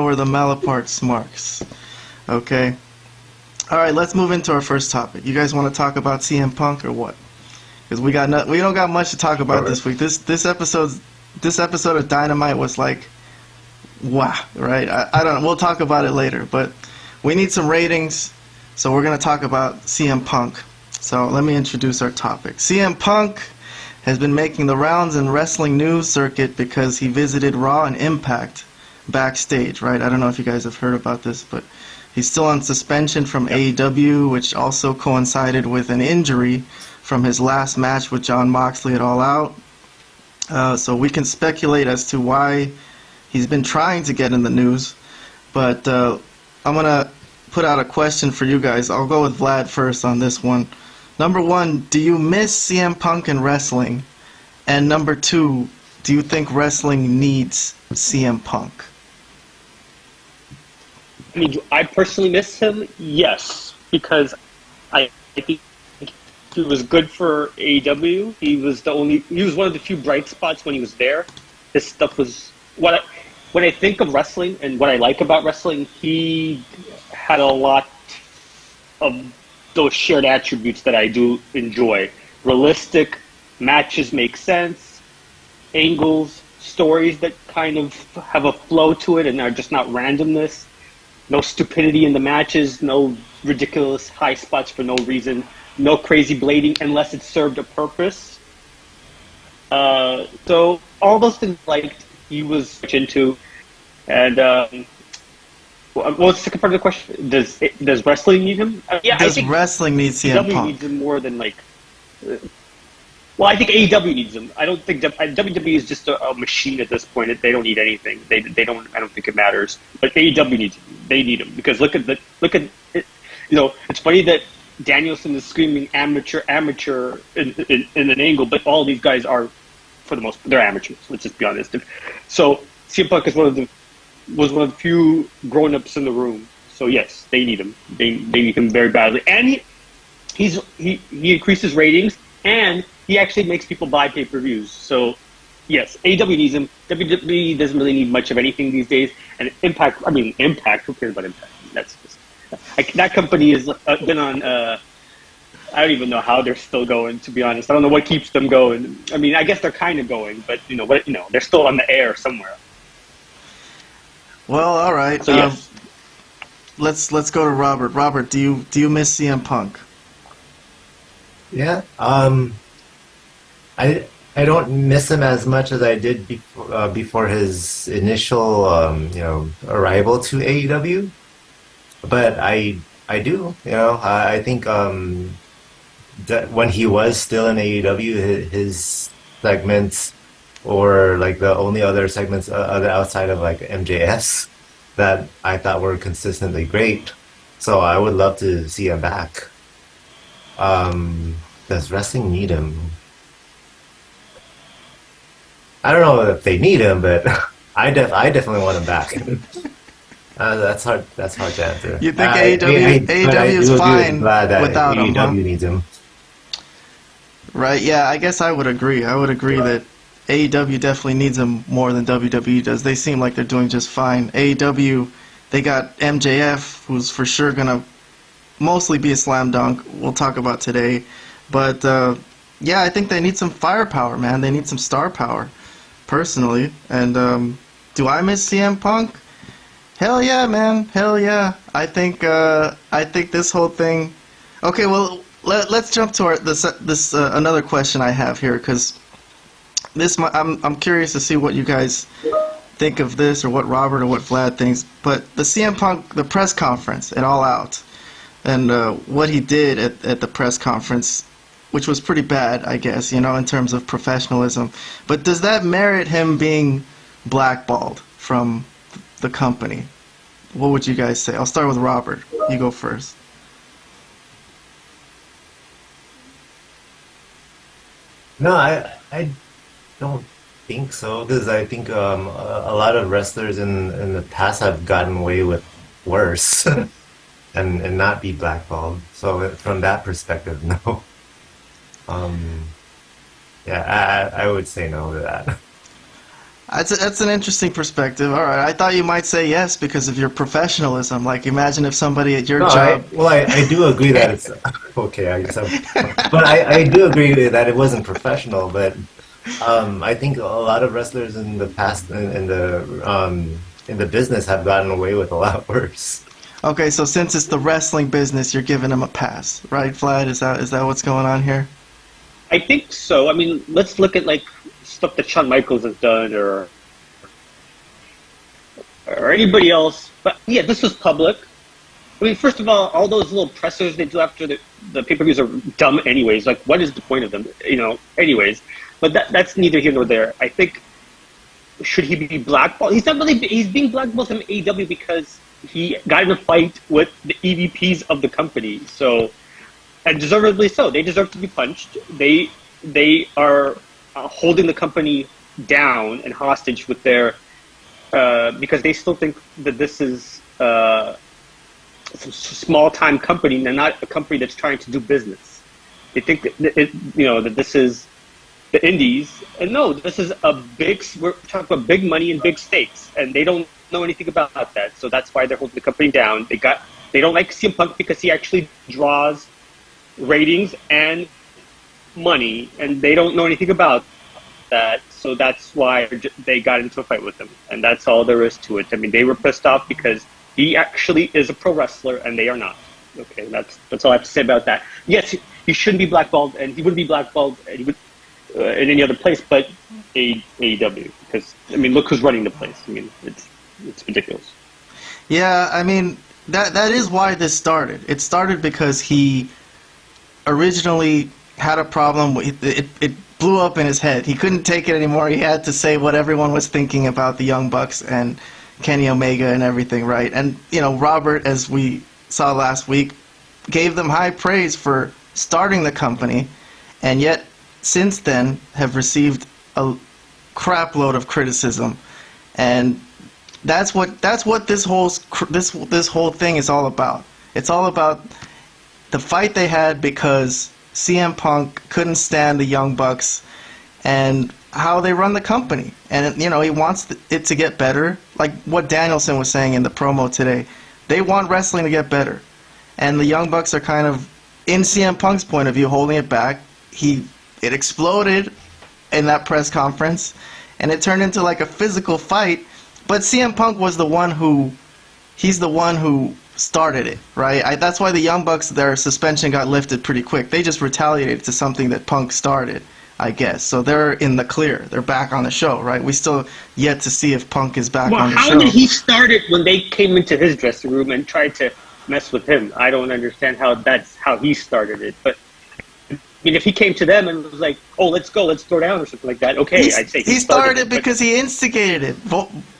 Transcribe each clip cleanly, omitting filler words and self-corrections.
we're the Malapert Smarks. Okay. All right, let's move into our first topic. You guys want to talk about CM Punk or what? Because we don't got much to talk about this week. This episode of Dynamite was like, wow, right? I don't know. We'll talk about it later, but we need some ratings, so we're gonna talk about CM Punk. So let me introduce our topic. CM Punk has been making the rounds in wrestling news circuit because he visited Raw and Impact backstage, right? I don't know if you guys have heard about this, but he's still on suspension from AEW, which also coincided with an injury from his last match with Jon Moxley at All Out. So we can speculate as to why he's been trying to get in the news. But I'm going to put out a question for you guys. I'll go with Vlad first on this one. Number one, do you miss CM Punk in wrestling? And number two, do you think wrestling needs CM Punk? I mean, do I personally miss him? Yes, because I think he was good for AEW. He was one of the few bright spots when he was there. His stuff was when I think of wrestling and what I like about wrestling, he had a lot of those shared attributes that I do enjoy. Realistic matches make sense, angles, stories that kind of have a flow to it and are just not randomness. No stupidity in the matches, no ridiculous high spots for no reason, no crazy blading unless it served a purpose. So all those things he was into. And what was the second part of the question? Does wrestling need him? Yeah, I think wrestling needs CM Punk. needs him more than well, I think AEW needs him. I don't think WWE is just a machine at this point. They don't need anything. They don't. I don't think it matters. But AEW needs him. They need him because look at it. It's funny that Danielson is screaming amateur in an angle, but all these guys are, for the most part, they're amateurs. Let's just be honest. So CM Punk is was one of the few grown-ups in the room. So yes, they need him. They need him very badly, and he increases ratings, and he actually makes people buy pay-per-views. So yes, AEW needs him. WWE doesn't really need much of anything these days. And Impact, who cares about Impact? That's just that company has been on. I don't even know how they're still going. To be honest, I don't know what keeps them going. I mean, I guess they're kind of going, but they're still on the air somewhere. Well, all right. So yes. Let's go to Robert. Robert, do you miss CM Punk? Yeah. I don't miss him as much as I did before his initial arrival to AEW, but I do. I think that when he was still in AEW, his segments, or the only other segments outside of MJS that I thought were consistently great. So I would love to see him back. Does wrestling need him? I don't know if they need him, but I definitely want him back. That's hard. That's hard to answer. You think AEW is fine without him? AEW needs him. Right. Yeah. I guess I would agree. I would agree that AEW definitely needs him more than WWE does. They seem like they're doing just fine. AEW, they got MJF, who's for sure gonna mostly be a slam dunk. We'll talk about today, but yeah, I think they need some firepower, man. They need some star power, personally. And do I miss CM Punk? Hell yeah, man. Hell yeah. I think this whole thing. Okay, well, let's jump to this another question I have here, because I'm curious to see what you guys think of this, or what Robert or what Vlad thinks. But the CM Punk, the press conference at All Out, and what he did at the press conference, which was pretty bad, I guess, in terms of professionalism. But does that merit him being blackballed from the company? What would you guys say? I'll start with Robert. You go first. No, I don't think so, because I think a lot of wrestlers in the past have gotten away with worse and not be blackballed. So from that perspective, no. Yeah, I would say no to that. That's an interesting perspective. All right, I thought you might say yes because of your professionalism. Like, imagine if somebody at your No, job. I do agree that it's okay. I guess but I do agree that it wasn't professional. But I think a lot of wrestlers in the past in the business have gotten away with a lot worse. Okay, so since it's the wrestling business, you're giving him a pass, right, Vlad? Is that what's going on here? I think so. I mean, let's look at like stuff that Shawn Michaels has done, or anybody else. But yeah, this was public. I mean, first of all those little pressers they do after the pay-per-views are dumb anyways. Like, what is the point of them? Anyways. But that's neither here nor there. I think, should he be blackballed? He's not really. He's being blackballed from AEW because he got in a fight with the EVPs of the company. So, and deservedly so. They deserve to be punched. They are holding the company down and hostage with their because they still think that this is a small-time company and not a company that's trying to do business. They think that this is the indies, and no, this is we're talking about big money and big stakes, and they don't know anything about that. So that's why they're holding the company down. They don't like CM Punk because he actually draws ratings and money, and they don't know anything about that. So that's why they got into a fight with him, and that's all there is to it. I mean, they were pissed off because he actually is a pro wrestler, and they are not. Okay, that's all I have to say about that. Yes, he shouldn't be blackballed, and he wouldn't be blackballed, and he would in any other place, but AEW. Because I mean, look who's running the place. I mean, it's ridiculous. Yeah, I mean that is why this started. It started because he originally had a problem. It blew up in his head. He couldn't take it anymore. He had to say what everyone was thinking about the Young Bucks and Kenny Omega and everything, right? And Robert, as we saw last week, gave them high praise for starting the company, and yet since then have received a crap load of criticism, and that's what this whole thing is all about. It's all about the fight they had because CM Punk couldn't stand the Young Bucks and how they run the company, and he wants it to get better. Like what Danielson was saying in the promo today, they want wrestling to get better, and the Young Bucks are kind of, in CM Punk's point of view, holding it back. It exploded in that press conference, and it turned into like a physical fight. But CM Punk was the one who started it, right? That's why the Young Bucks, their suspension got lifted pretty quick. They just retaliated to something that Punk started, I guess. So they're in the clear. They're back on the show, right? We still yet to see if Punk is back on the show. How did he start it when they came into his dressing room and tried to mess with him? I don't understand how that's how he started it, but I mean, if he came to them and was like, "Oh, let's throw down" or something like that, okay, I'd say he started it because he instigated it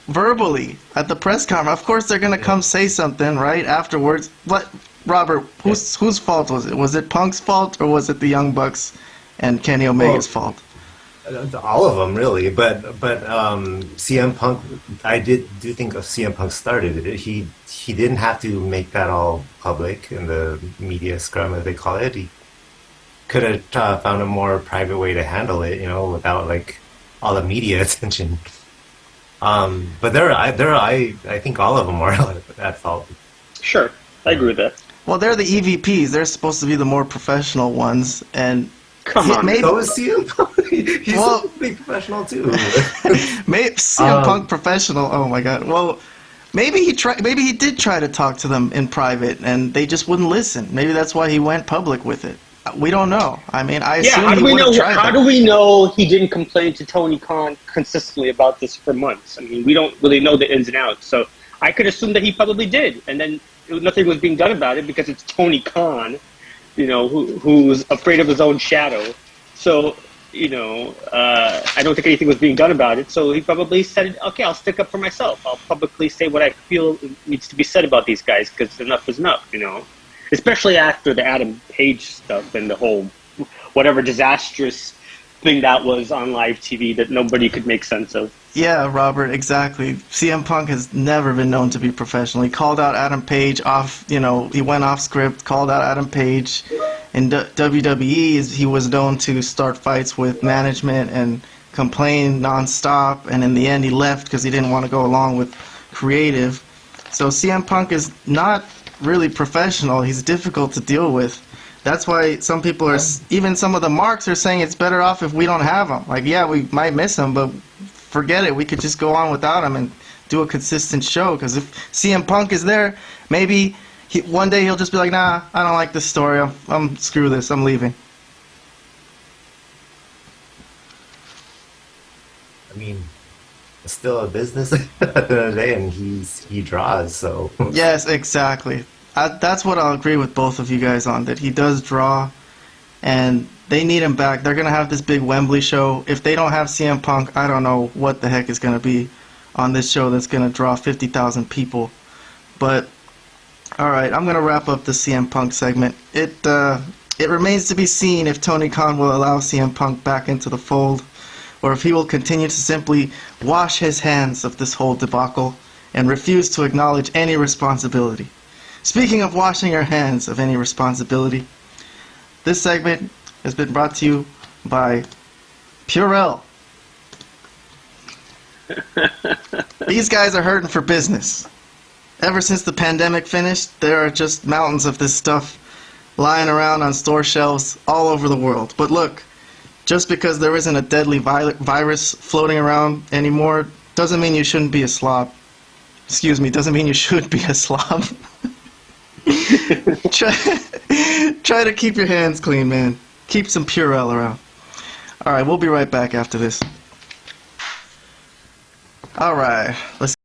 verbally at the press conference. Of course, they're gonna come say something right afterwards. But Robert, whose fault was it? Was it Punk's fault or was it the Young Bucks and Kenny Omega's fault? All of them, really. But CM Punk, I do think CM Punk started it. He didn't have to make that all public in the media scrum, as they call it. He could have found a more private way to handle it, without like all the media attention. But I think all of them are at fault. Sure, I agree with that. Well, they're the EVPs. They're supposed to be the more professional ones, and come on. So is CM Punk. He's a big professional too. Maybe CM Punk professional. Oh my God. Well, maybe he did try to talk to them in private, and they just wouldn't listen. Maybe that's why he went public with it. We don't know. I mean, I assume he would have tried. How do we know he didn't complain to Tony Khan consistently about this for months? I mean, we don't really know the ins and outs. So I could assume that he probably did, and then nothing was being done about it because it's Tony Khan, who's afraid of his own shadow. So, I don't think anything was being done about it. So he probably said, "Okay, I'll stick up for myself. I'll publicly say what I feel needs to be said about these guys because enough is enough." Especially after the Adam Page stuff and the whole whatever disastrous thing that was on live TV that nobody could make sense of. Yeah, Robert, exactly. CM Punk has never been known to be professional. He called out Adam Page off, he went off script, called out Adam Page. In WWE, he was known to start fights with management and complained nonstop, and in the end he left because he didn't want to go along with creative. So CM Punk is not really professional. He's difficult to deal with. That's why some people are, even some of the marks are saying it's better off if we don't have him. Like, yeah, we might miss him, but forget it. We could just go on without him and do a consistent show. Because if CM Punk is there, maybe one day he'll just be like, nah, I don't like this story. I'm screw this. I'm leaving. I mean, it's still a business at the end of the day, and he draws, so. Yes, exactly. That's what I'll agree with both of you guys on, that he does draw, and they need him back. They're going to have this big Wembley show. If they don't have CM Punk, I don't know what the heck is going to be on this show that's going to draw 50,000 people. But, alright, I'm going to wrap up the CM Punk segment. It remains to be seen if Tony Khan will allow CM Punk back into the fold, or if he will continue to simply wash his hands of this whole debacle and refuse to acknowledge any responsibility. Speaking of washing your hands of any responsibility, this segment has been brought to you by Purell. These guys are hurting for business. Ever since the pandemic finished, there are just mountains of this stuff lying around on store shelves all over the world. But look, just because there isn't a deadly virus floating around anymore doesn't mean you shouldn't be a slob. Excuse me, doesn't mean you should be a slob. Try to keep your hands clean, man. Keep some Purell around. Alright, we'll be right back after this. Alright, let's